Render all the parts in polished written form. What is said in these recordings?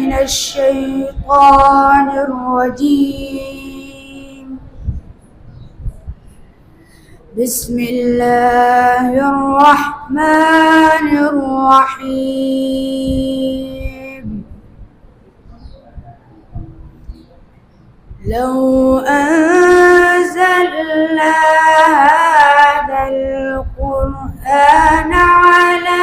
من الشيطان الرجيم. بسم الله الرحمن الرحيم. لو أنزلنا هذا القرآن على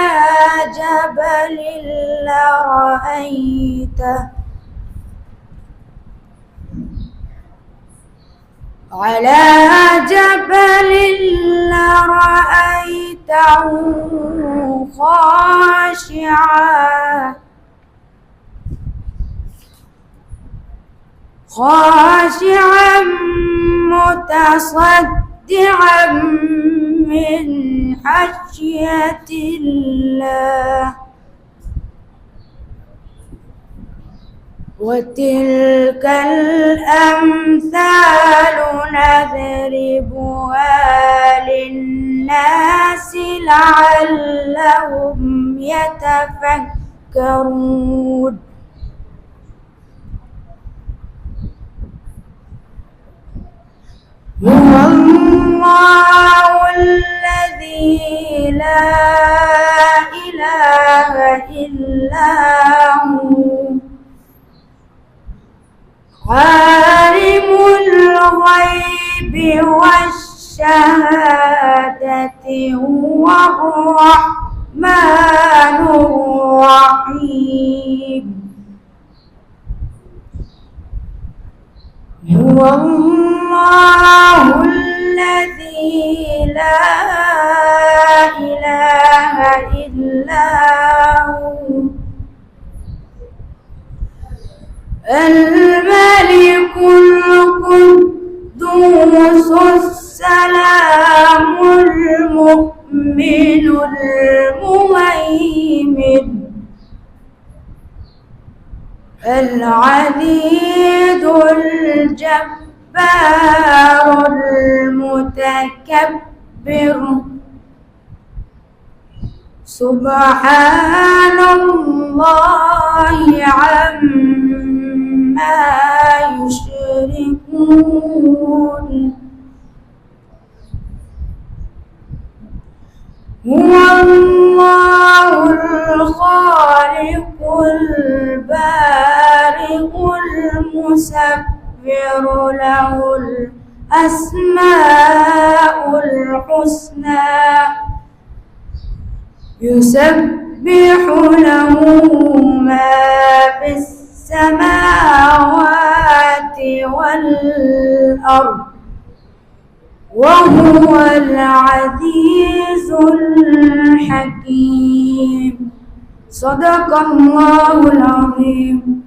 جبل لرأيته خاشعا متصدعا من خشية الله. وتلك الأمثال نضربها للناس لعلهم يتفكرون. هو الله الذي لا إله إلا هو عالم الغيب والشهادة هو الرحمن الرحيم. هو الله الذي لا إله إلا هو الملك القدوس السلام المؤمن المهيمن العزيز الجبار المتكبر. سبحان الله عما يشركون. هو الله الخالق البارئ المصور له الأسماء الحسنى يسبح له ما في السماوات والأرض وهو العزيز الحكيم. صدق الله العظيم.